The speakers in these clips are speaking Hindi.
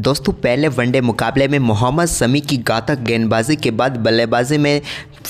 दोस्तों पहले वनडे मुकाबले में मोहम्मद शमी की घातक गेंदबाजी के बाद बल्लेबाजी में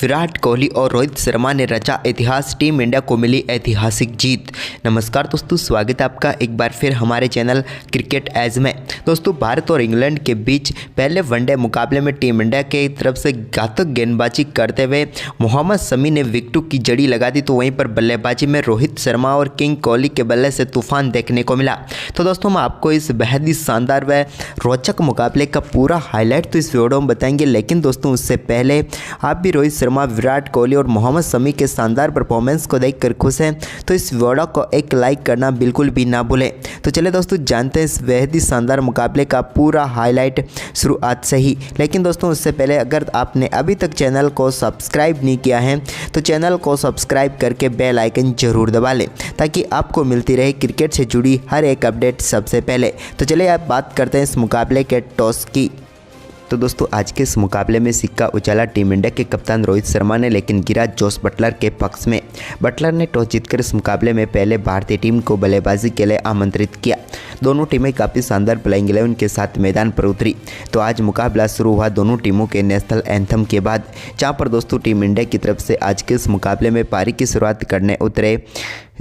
विराट कोहली और रोहित शर्मा ने रचा इतिहास। टीम इंडिया को मिली ऐतिहासिक जीत। नमस्कार दोस्तों, स्वागत है आपका एक बार फिर हमारे चैनल क्रिकेट एज में। दोस्तों भारत और इंग्लैंड के बीच पहले वनडे मुकाबले में टीम इंडिया की तरफ से घातक गेंदबाजी करते हुए मोहम्मद शमी ने विकेटों की जड़ी लगा दी, तो वहीं पर बल्लेबाजी में रोहित शर्मा और किंग कोहली के बल्ले से तूफान देखने को मिला। तो दोस्तों हम आपको इस बेहद ही शानदार व रोचक मुकाबले का पूरा हाईलाइट तो इस वीडियो में बताएंगे, लेकिन दोस्तों उससे पहले आप भी रोहित शर्मा, विराट कोहली और मोहम्मद शमी के शानदार परफॉर्मेंस को देखकर खुश हैं तो इस वीडियो को एक लाइक करना बिल्कुल भी ना भूलें। तो चलिए दोस्तों जानते हैं इस बेहद ही शानदार मुकाबले का पूरा हाईलाइट शुरुआत से ही। लेकिन दोस्तों उससे पहले अगर आपने अभी तक चैनल को सब्सक्राइब नहीं किया है तो चैनल को सब्सक्राइब करके बेल आइकन जरूर दबा लें ताकि आपको मिलती रहे क्रिकेट से जुड़ी हर एक अपडेट सबसे पहले। तो चलिए आप बात करते हैं इस मुकाबले के टॉस की। तो दोस्तों आज के इस मुकाबले में सिक्का उछाला टीम इंडिया के कप्तान रोहित शर्मा ने, लेकिन गिरा जोस बटलर के पक्ष में। बटलर ने टॉस जीतकर इस मुकाबले में पहले भारतीय टीम को बल्लेबाजी के लिए आमंत्रित किया। दोनों टीमें काफ़ी शानदार प्लेइंग 11 के साथ मैदान पर उतरी। तो आज मुकाबला शुरू हुआ दोनों टीमों के नेशनल एंथम के बाद, जहाँ पर दोस्तों टीम इंडिया की तरफ से आज के इस मुकाबले में पारी की शुरुआत करने उतरे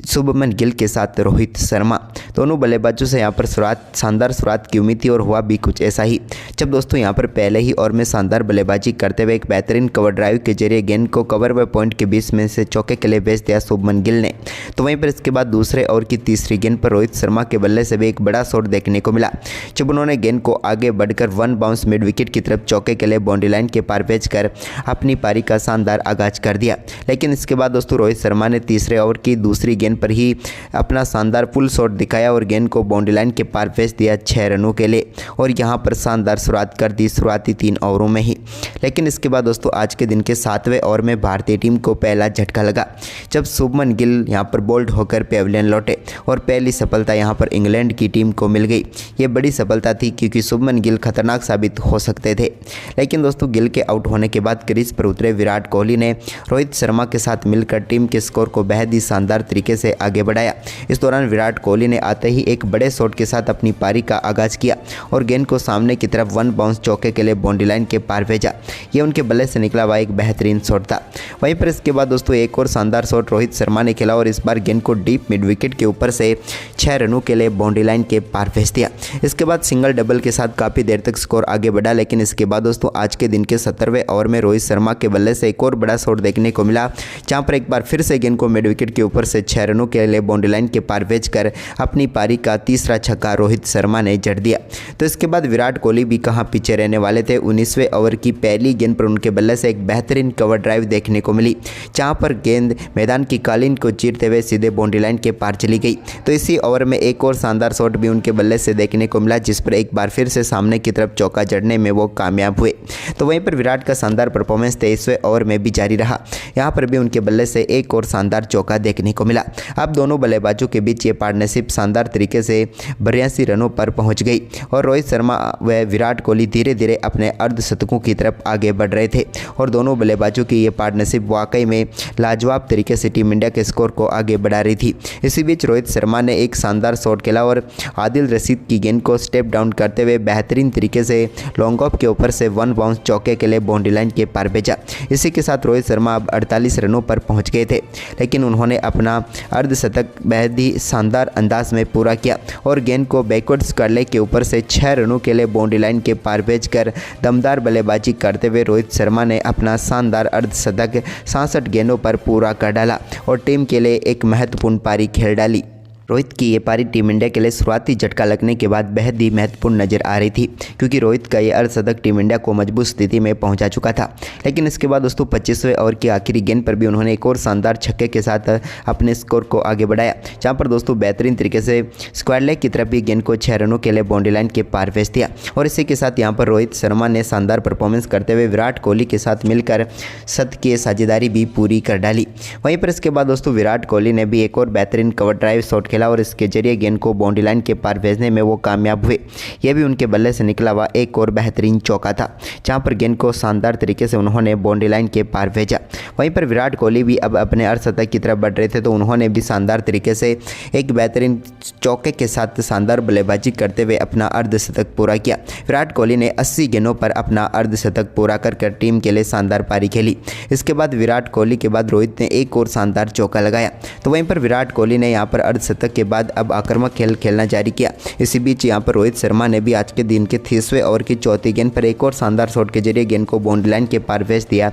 शुभमन गिल के साथ रोहित शर्मा। दोनों बल्लेबाजों से यहाँ पर शानदार शुरुआत की उम्मीद थी और हुआ भी कुछ ऐसा ही, जब दोस्तों यहाँ पर पहले ही ओवर में शानदार बल्लेबाजी करते हुए एक बेहतरीन कवर ड्राइव के जरिए गेंद को कवर व पॉइंट के बीच में से चौके के लिए भेज दिया शुभमन गिल ने। तो वहीं पर इसके बाद दूसरे ओवर की तीसरी गेंद पर रोहित शर्मा के बल्ले से भी एक बड़ा शॉट देखने को मिला, जब उन्होंने गेंद को आगे बढ़कर वन बाउंस मिड विकेट की तरफ चौके के लिए बाउंड्री लाइन के पार भेजकर अपनी पारी का शानदार आगाज कर दिया। लेकिन इसके बाद दोस्तों रोहित शर्मा ने तीसरे ओवर की दूसरी गेंद पर ही अपना शानदार फुल शॉट दिखाया और गेंद को बाउंड्री लाइन के पार भेज दिया 6 रनों के लिए, और यहां पर शानदार शुरुआत कर दी शुरुआती 3 ओवरों में ही। लेकिन इसके बाद दोस्तों आज के दिन के 7वें ओवर में भारतीय टीम को पहला झटका लगा, जब शुभमन गिल यहां पर बोल्ड होकर पेविलियन लौटे और पहली सफलता यहां पर इंग्लैंड की टीम को मिल गई। ये बड़ी सफलता थी क्योंकि शुभमन गिल खतरनाक साबित हो सकते थे। लेकिन दोस्तों गिल के आउट होने के बाद क्रीज पर उतरे विराट कोहली ने रोहित शर्मा के साथ मिलकर टीम के स्कोर को बेहद ही शानदार तरीके से आगे बढ़ाया। इस दौरान विराट कोहली ने आते ही एक बड़े शॉट के साथ अपनी पारी का आगाज किया और गेंद को सामने की तरफ वन बाउंस चौके के लिए बाउंड्री लाइन के पार भेजा। ये उनके बल्ले से निकला हुआ एक बेहतरीन शॉट था। वहीं पर इसके बाद दोस्तों एक और शानदार शॉट रोहित शर्मा ने खेला और इस बार गेंद को डीप मिड विकेट के ऊपर से 6 रनों के लिए बाउंड्री लाइन के पार भेज दिया। इसके बाद सिंगल डबल के साथ काफ़ी देर तक स्कोर आगे बढ़ा। लेकिन इसके बाद दोस्तों आज के दिन के 17वें ओवर में रोहित शर्मा के बल्ले से एक और बड़ा शॉट देखने को मिला, जहाँ पर एक बार फिर से गेंद को मिड विकेट के ऊपर से 6 रनों के लिए बाउंड्री लाइन के पार भेजकर अपनी पारी का तीसरा छक्का रोहित शर्मा ने जड़ दिया। तो इसके बाद विराट कोहली भी कहां पीछे रहने वाले थे। 19वें ओवर की पहली गेंद पर उनके बल्ले से एक बेहतरीन कवर ड्राइव देखने को मिली, जहां पर गेंद मैदान की कालीन को चीरते हुए सीधे बाउंड्री लाइन के पार चली गई। तो इसी ओवर में एक और शानदार शॉट भी उनके बल्ले से देखने को मिला, जिस पर एक बार फिर से सामने की तरफ चौका जड़ने में वो कामयाब हुए। तो वहीं पर विराट का शानदार परफॉर्मेंस 23वें ओवर में भी जारी रहा। यहाँ पर भी उनके बल्ले से एक और शानदार चौका देखने को मिला। अब दोनों बल्लेबाजों के बीच ये पार्टनरशिप शानदार तरीके से 82 रनों पर पहुंच गई और रोहित शर्मा व विराट कोहली धीरे धीरे अपने अर्धशतकों की तरफ आगे बढ़ रहे थे और दोनों बल्लेबाजों की ये पार्टनरशिप वाकई में लाजवाब तरीके से टीम इंडिया के स्कोर को आगे बढ़ा रही थी। इसी बीच रोहित शर्मा ने एक शानदार शॉट खेला और आदिल रशीद की गेंद को स्टेप डाउन करते हुए बेहतरीन तरीके से लॉन्ग ऑफ के ऊपर से वन बाउंस चौके के लिए बाउंड्री लाइन के पार भेजा। इसी के साथ रोहित शर्मा अब 48 रनों पर पहुँच गए थे, लेकिन उन्होंने अपना अर्धशतक बेहद ही शानदार अंदाज में पूरा किया और गेंद को बैकवर्ड्स करले के ऊपर से 6 रनों के लिए बाउंड्री लाइन के पार भेजकर दमदार बल्लेबाजी करते हुए रोहित शर्मा ने अपना शानदार अर्धशतक 66 गेंदों पर पूरा कर डाला और टीम के लिए एक महत्वपूर्ण पारी खेल डाली। रोहित की ये पारी टीम इंडिया के लिए शुरुआती झटका लगने के बाद बेहद ही महत्वपूर्ण नजर आ रही थी, क्योंकि रोहित का ये अर्धशतक टीम इंडिया को मजबूत स्थिति में पहुंचा चुका था। लेकिन इसके बाद दोस्तों 25वें ओवर की आखिरी गेंद पर भी उन्होंने एक और शानदार छक्के के साथ अपने स्कोर को आगे बढ़ाया, जहां पर दोस्तों बेहतरीन तरीके से स्क्वायर लेग की तरफ भी गेंद को 6 रनों के लिए बाउंड्री लाइन के पार भेज दिया। और इसी के साथ यहाँ पर रोहित शर्मा ने शानदार परफॉर्मेंस करते हुए विराट कोहली के साथ मिलकर शत की साझेदारी भी पूरी कर डाली। वहीं पर इसके बाद दोस्तों विराट कोहली ने भी एक और बेहतरीन कवर ड्राइव शॉट खेला और इसके जरिए गेंद को बाउंड्री लाइन के पार भेजने में वो कामयाब हुए। यह भी उनके बल्ले से निकला हुआ एक और बेहतरीन चौका था, जहां पर गेंद को शानदार तरीके से उन्होंने बाउंड्री लाइन के पार भेजा। वहीं पर विराट कोहली भी अब अपने अर्धशतक की तरफ बढ़ रहे थे, तो उन्होंने भी शानदार तरीके से एक बेहतरीन चौके के साथ शानदार बल्लेबाजी करते हुए अपना अर्धशतक पूरा किया। विराट कोहली ने 80 गेंदों पर अपना अर्धशतक पूरा कर टीम के लिए शानदार पारी खेली। इसके बाद विराट कोहली के बाद रोहित ने एक और शानदार चौका लगाया। तो वहीं पर विराट कोहली ने यहां पर अर्धशतक के बाद अब आक्रामक खेल खेलना जारी किया। इसी बीच यहां पर रोहित शर्मा ने भी आज के दिन के 30वें ओवर की चौथी गेंद पर एक और शानदार शॉट के जरिए गेंद को बाउंड्री लाइन के पार भेज दिया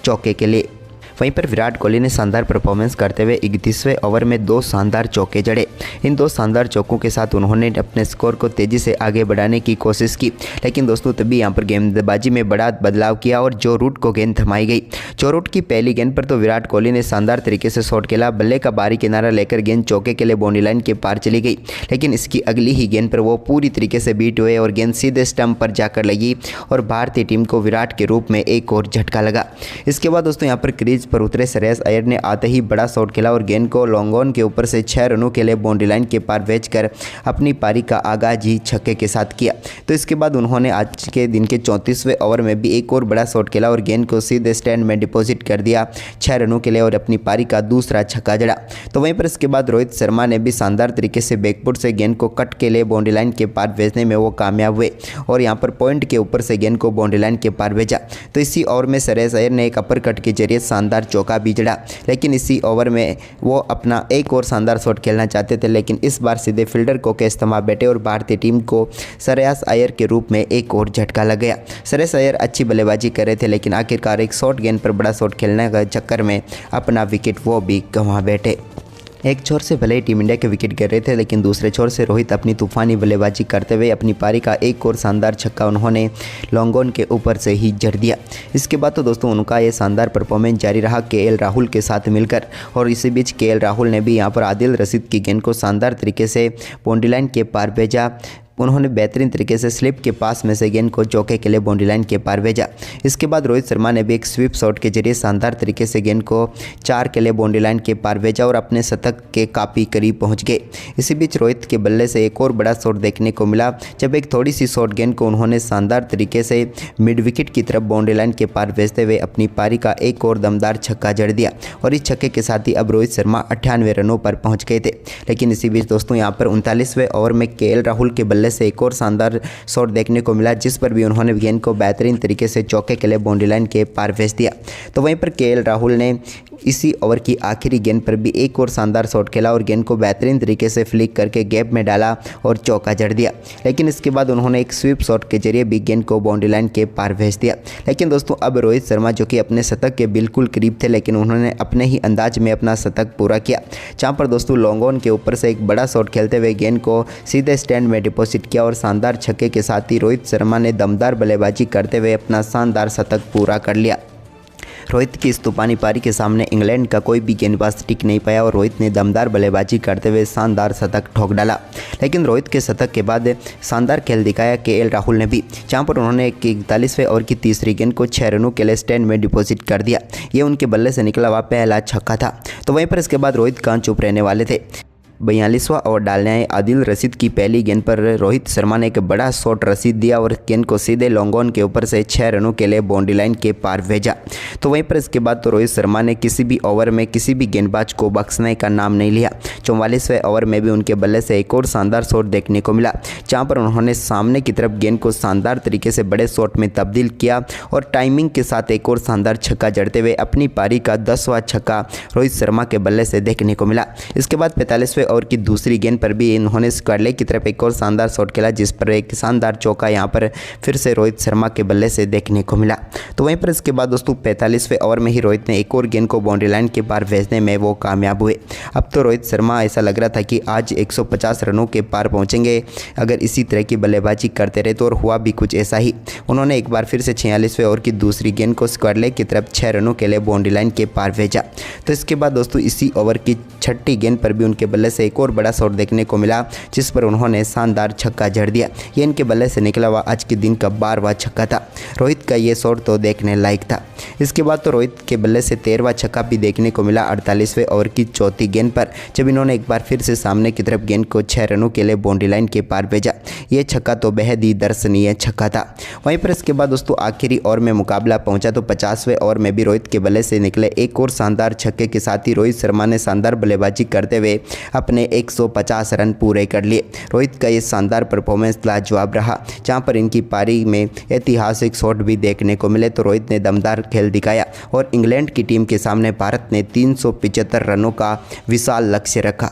चौके के लिए। वहीं पर विराट कोहली ने शानदार परफॉर्मेंस करते हुए 31वें ओवर में 2 शानदार चौके जड़े। इन 2 शानदार चौकों के साथ उन्होंने अपने स्कोर को तेज़ी से आगे बढ़ाने की कोशिश की, लेकिन दोस्तों तभी यहां पर गेंदबाजी में बड़ा बदलाव किया और जो रूट को गेंद थमाई गई। जो रूट की पहली गेंद पर तो विराट कोहली ने शानदार तरीके से शॉट खेला, बल्ले का बाहरी किनारा लेकर गेंद चौके के लिए बाउंड्री लाइन के पार चली गई, लेकिन इसकी अगली ही गेंद पर वो पूरी तरीके से बीट हुए और गेंद सीधे स्टंप पर जाकर लगी और भारतीय टीम को विराट के रूप में एक और झटका लगा। इसके बाद दोस्तों यहाँ पर क्रीज पर उतरे श्रेयस अय्यर ने आते ही बड़ा शॉट खेला और गेंद को लॉन्ग ऑन के ऊपर से 6 रनों के लिए बाउंड्री लाइन के पार भेजकर अपनी पारी का आगाज ही छक्के के साथ किया। तो इसके बाद उन्होंने आज के दिन के 34वें ओवर में भी एक और बड़ा शॉट खेला और गेंद को सीधे स्टैंड में डिपॉजिट कर दिया 6 रनों के लिए और अपनी पारी का दूसरा छक्का जड़ा। तो वहीं पर इसके बाद रोहित शर्मा ने भी शानदार तरीके से बैकफुट से गेंद को कट के लिए बाउंड्री लाइन के पार भेजने में वो कामयाब हुए और यहाँ पर पॉइंट के ऊपर से गेंद को बाउंड्री लाइन के पार भेजा। तो इसी ओवर में श्रेयस अय्यर ने एक अपर कट के जरिए शानदार चौका भी जड़ा, लेकिन इसी ओवर में वो अपना एक और शानदार शॉट खेलना चाहते थे, लेकिन इस बार सीधे फील्डर को के इस्तेमाल बैठे और भारतीय टीम को श्रेयस अय्यर के रूप में एक और झटका लग गया। श्रेयस अय्यर अच्छी बल्लेबाजी कर रहे थे, लेकिन आखिरकार एक शॉर्ट गेंद पर बड़ा शॉट खेलने के चक्कर में अपना विकेट वो भी गंवा बैठे। एक छोर से भले ही टीम इंडिया के विकेट गिर रहे थे, लेकिन दूसरे छोर से रोहित अपनी तूफानी बल्लेबाजी करते हुए अपनी पारी का एक और शानदार छक्का उन्होंने लॉन्ग ऑन के ऊपर से ही जड़ दिया। इसके बाद तो दोस्तों उनका ये शानदार परफॉर्मेंस जारी रहा केएल राहुल के साथ मिलकर, और इसी बीच केएल राहुल ने भी यहाँ पर आदिल रशीद की गेंद को शानदार तरीके से बाउंड्री लाइन के पार भेजा। उन्होंने बेहतरीन तरीके से स्लिप के पास में से गेंद को चौके के लिए बाउंड्री लाइन के पार भेजा। इसके बाद रोहित शर्मा ने भी एक स्वीप शॉट के जरिए शानदार तरीके से गेंद को 4 के लिए बाउंड्री लाइन के पार भेजा और अपने शतक के काफ़ी करीब पहुंच गए। इसी बीच रोहित के बल्ले से एक और बड़ा शॉट देखने को मिला, जब एक थोड़ी सी शॉर्ट गेंद को उन्होंने शानदार तरीके से मिड विकेट की तरफ बाउंड्री लाइन के पार भेजते हुए अपनी पारी का एक और दमदार छक्का जड़ दिया और इस छक्के के साथ ही अब रोहित शर्मा 98 रनों पर पहुँच गए थे। लेकिन इसी बीच दोस्तों यहाँ पर 39वें ओवर में केएल राहुल के बल्ले से एक और शानदार शॉट देखने को मिला, जिस पर भी उन्होंने गेंद को बेहतरीन तरीके से चौके के लिए बाउंड्री लाइन के पार भेज दिया। तो वहीं पर केएल राहुल ने इसी ओवर की आखिरी गेंद पर भी एक और शानदार शॉट खेला और गेंद को बेहतरीन तरीके से फ्लिक करके गैप में डाला और चौका जड़ दिया। लेकिन इसके बाद उन्होंने एक स्वीप शॉट के जरिए भी गेंद को बाउंड्री लाइन के पार भेज दिया। लेकिन दोस्तों अब रोहित शर्मा जो कि अपने शतक के बिल्कुल करीब थे, लेकिन उन्होंने अपने ही अंदाज में अपना शतक पूरा किया, जहाँ पर दोस्तों लॉन्ग ऑन के ऊपर से एक बड़ा शॉट खेलते हुए गेंद को सीधे स्टैंड में डिपॉजिट किया और शानदार छक्के के साथ ही रोहित शर्मा ने दमदार बल्लेबाजी करते हुए अपना शानदार शतक पूरा कर लिया। रोहित की इस तूफानी पारी के सामने इंग्लैंड का कोई भी गेंदबाज टिक नहीं पाया और रोहित ने दमदार बल्लेबाजी करते हुए शानदार शतक ठोक डाला। लेकिन रोहित के शतक के बाद शानदार खेल दिखाया केएल राहुल ने भी, जहां पर उन्होंने 41वें ओवर की तीसरी गेंद को 6 रनों के लिए स्टैंड में डिपॉजिट कर दिया। ये उनके बल्ले से निकला हुआ पहला छक्का था। तो वहीं पर इसके बाद रोहित कहाँ चुप रहने वाले थे। 42वां ओवर डालने आए आदिल रशीद की पहली गेंद पर रोहित शर्मा ने एक बड़ा शॉट रसीद दिया और गेंद को सीधे लॉन्ग ऑन के ऊपर से 6 रनों के लिए बाउंड्री लाइन के पार भेजा। तो वहीं पर इसके बाद तो रोहित शर्मा ने किसी भी ओवर में किसी भी गेंदबाज को बख्शने का नाम नहीं लिया। 44वें ओवर में भी उनके बल्ले से एक और शानदार शॉट देखने को मिला, जहाँ पर उन्होंने सामने की तरफ गेंद को शानदार तरीके से बड़े शॉट में तब्दील किया और टाइमिंग के साथ एक और शानदार छक्का जड़ते हुए अपनी पारी का 10वां छक्का रोहित शर्मा के बल्ले से देखने को मिला। इसके बाद 45वें ओवर की दूसरी गेंद पर भी इन्होंने स्क्वाडले की तरफ एक और शानदार शॉट खेला, जिस पर एक शानदार चौका यहाँ पर फिर से रोहित शर्मा के बल्ले से देखने को मिला। तो वहीं पर इसके बाद दोस्तों 45वें ओवर में ही रोहित ने एक और गेंद को बाउंड्री लाइन के पार भेजने में वो कामयाब हुए। अब तो रोहित शर्मा ऐसा लग रहा था कि आज 150 रनों के पार पहुंचेंगे अगर इसी तरह की बल्लेबाजी करते रहे, तो और हुआ भी कुछ ऐसा ही। उन्होंने एक बार फिर से 46वें ओवर की दूसरी गेंद को स्क्वाडले की तरफ 6 रनों के लिए बाउंड्री लाइन के पार भेजा। तो इसके बाद दोस्तों इसी ओवर की छठी गेंद पर भी उनके बल्ले से से एक और बड़ा शॉट देखने को मिला जिस पर उन्होंने शानदार छक्का जड़ दिया। ये इनके बल्ले से निकला हुआ आज के दिन का 12वां छक्का था। रोहित का ये शॉट तो देखने लायक था। इसके बाद तो रोहित के बल्ले से 13वां छक्का भी देखने को मिला 48वें ओवर की चौथी गेंद पर, जब इन्होंने एक बार फिर से सामने की तरफ गेंद को 6 रनों के लिए बाउंड्री लाइन के पार भेजा। ये छक्का तो बेहद ही दर्शनीय छक्का था। वहीं पर इसके बाद दोस्तों आखिरी ओवर में मुकाबला पहुंचा तो 50वें ओवर में भी रोहित के बल्ले से निकले एक और शानदार छक्के के साथ ही रोहित शर्मा ने शानदार बल्लेबाजी करते हुए अपने 150 रन पूरे कर लिए। रोहित का ये शानदार परफॉर्मेंस लाजवाब रहा, जहां पर इनकी पारी में ऐतिहासिक शॉट भी देखने को मिले। तो रोहित ने दमदार खेल दिखाया और इंग्लैंड की टीम के सामने भारत ने 375 रनों का विशाल लक्ष्य रखा।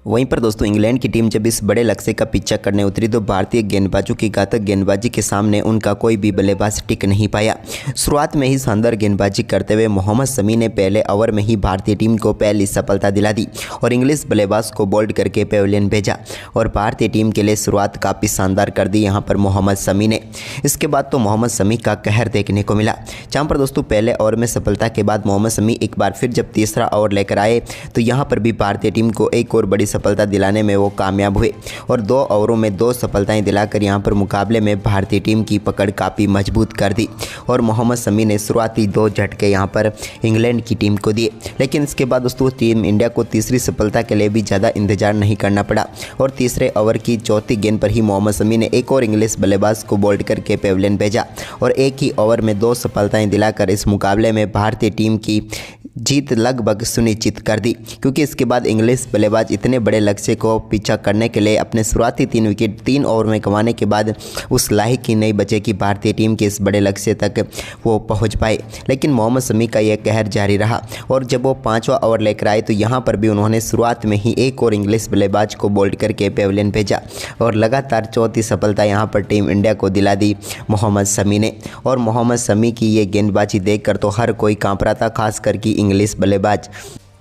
वहीं पर दोस्तों इंग्लैंड की टीम जब इस बड़े लक्ष्य का पीछा करने उतरी तो भारतीय गेंदबाजों की घातक गेंदबाजी के सामने उनका कोई भी बल्लेबाज टिक नहीं पाया। शुरुआत में ही शानदार गेंदबाजी करते हुए मोहम्मद शमी ने पहले ओवर में ही भारतीय टीम को पहली सफलता दिला दी और इंग्लिश बल्लेबाज को बोल्ड करके पेविलियन भेजा और भारतीय टीम के लिए शुरुआत काफ़ी शानदार कर दी यहाँ पर मोहम्मद शमी ने। इसके बाद तो मोहम्मद शमी का कहर देखने को मिला, जहाँ पर दोस्तों पहले ओवर में सफलता के बाद मोहम्मद शमी एक बार फिर जब तीसरा ओवर लेकर आए तो यहाँ पर भी भारतीय टीम को एक और बड़ी सफलता दिलाने में वो कामयाब हुए और 2 ओवरों में 2 सफलताएं दिलाकर यहां पर मुकाबले में भारतीय टीम की पकड़ काफ़ी मजबूत कर दी और मोहम्मद शमी ने शुरुआती 2 झटके यहां पर इंग्लैंड की टीम को दिए। लेकिन इसके बाद दोस्तों टीम इंडिया को तीसरी सफलता के लिए भी ज़्यादा इंतजार नहीं करना पड़ा और तीसरे ओवर की चौथी गेंद पर ही मोहम्मद शमी ने एक और इंग्लिश बल्लेबाज को बोल्ड करके पेविलियन भेजा और एक ही ओवर में 2 सफलताएं दिलाकर इस मुकाबले में भारतीय टीम की जीत लगभग सुनिश्चित कर दी, क्योंकि इसके बाद इंग्लिश बल्लेबाज इतने बड़े लक्ष्य को पीछा करने के लिए अपने शुरुआती 3 विकेट 3 ओवर में गंवाने के बाद उस लायक ही नहीं बचे कि भारतीय टीम के इस बड़े लक्ष्य तक वो पहुंच पाए। लेकिन मोहम्मद शमी का यह कहर जारी रहा और जब वो 5वां ओवर लेकर आए तो यहाँ पर भी उन्होंने शुरुआत में ही एक और इंग्लिश बल्लेबाज को बोल्ड करके पेविलियन भेजा और लगातार चौथी सफलता यहाँ पर टीम इंडिया को दिला दी मोहम्मद शमी ने। और मोहम्मद शमी की ये गेंदबाजी देखकर तो हर कोई कांप रहा था, खासकर कि इंग्लिश बल्लेबाज।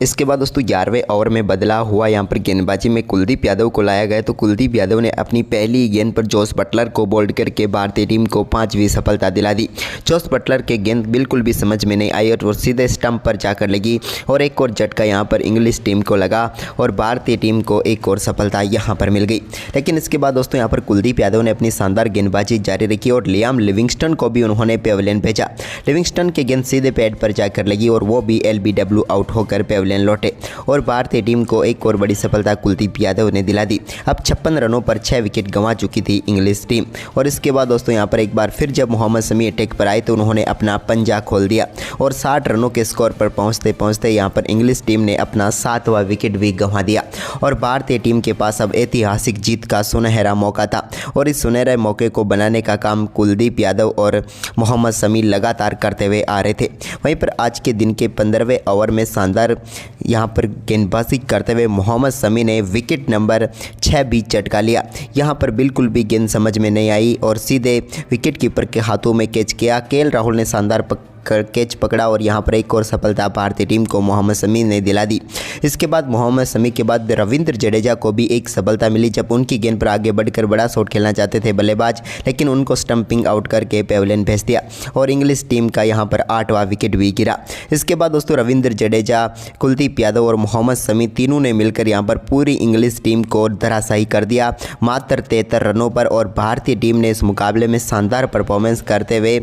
इसके बाद दोस्तों 11वें ओवर में बदलाव हुआ। यहाँ पर गेंदबाजी में कुलदीप यादव को लाया गया तो कुलदीप यादव ने अपनी पहली गेंद पर जोस बटलर को बोल्ड करके भारतीय टीम को 5वीं सफलता दिला दी। जोस बटलर के गेंद बिल्कुल भी समझ में नहीं आई और वो सीधे स्टंप पर जाकर लगी और एक और झटका यहाँ पर इंग्लिश टीम को लगा और भारतीय टीम को एक और सफलता यहाँ पर मिल गई। लेकिन इसके बाद दोस्तों यहाँ पर कुलदीप यादव ने अपनी शानदार गेंदबाजी जारी रखी और लियाम लिविंगस्टन को भी उन्होंने पेविलियन भेजा। लिविंगस्टन की गेंद सीधे पैड पर जाकर लगी और वो भी LBW आउट होकर पेविलियन लौटे और भारतीय टीम को एक और बड़ी सफलता कुलदीप यादव ने दिला दी। अब 56 रनों पर 6 विकेट गंवा चुकी थी इंग्लिश टीम। और इसके बाद दोस्तों यहाँ पर एक बार फिर जब मोहम्मद शमी अटैक पर आए तो उन्होंने अपना पंजा खोल दिया और 60 रनों के स्कोर पर पहुँचते पहुँचते यहाँ पर इंग्लिश टीम ने अपना 7वां विकेट भी गंवा दिया और भारतीय टीम के पास अब ऐतिहासिक जीत का सुनहरा मौका था और इस सुनहरे मौके को बनाने का काम कुलदीप यादव और मोहम्मद शमी लगातार करते हुए आ रहे थे। वहीं पर आज के दिन के 15वें ओवर में शानदार यहाँ पर गेंदबाजी करते हुए मोहम्मद शमी ने विकेट नंबर 6 भी चटका लिया। यहाँ पर बिल्कुल भी गेंद समझ में नहीं आई और सीधे विकेट कीपर के हाथों में कैच किया। KL राहुल ने शानदार कैच पकड़ा और यहाँ पर एक और सफलता भारतीय टीम को मोहम्मद शमी ने दिला दी। इसके बाद मोहम्मद शमी के बाद रविंद्र जडेजा को भी एक सफलता मिली जब उनकी गेंद पर आगे बढ़कर बड़ा शॉट खेलना चाहते थे बल्लेबाज, लेकिन उनको स्टंपिंग आउट करके पेविलियन भेज दिया और इंग्लिश टीम का यहाँ पर 8वां विकेट भी गिरा। इसके बाद दोस्तों रविंद्र जडेजा, कुलदीप यादव और मोहम्मद शमी तीनों ने मिलकर यहाँ पर पूरी इंग्लिश टीम को धराशायी कर दिया मात्र 73 रनों पर और भारतीय टीम ने इस मुकाबले में शानदार परफॉर्मेंस करते हुए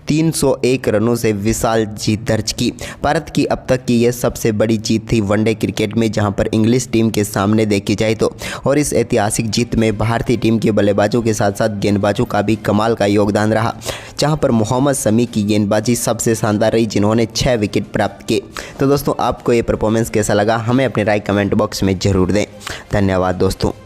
301 रनों से विशाल जीत दर्ज की। भारत की अब तक की यह सबसे बड़ी जीत थी वनडे क्रिकेट में, जहां पर इंग्लिश टीम के सामने देखी जाए तो। और इस ऐतिहासिक जीत में भारतीय टीम के बल्लेबाजों के साथ साथ गेंदबाजों का भी कमाल का योगदान रहा, जहां पर मोहम्मद शमी की गेंदबाजी सबसे शानदार रही जिन्होंने 6 विकेट प्राप्त किए। तो दोस्तों आपको ये परफॉर्मेंस कैसा लगा हमें अपनी राय कमेंट बॉक्स में ज़रूर दें। धन्यवाद दोस्तों।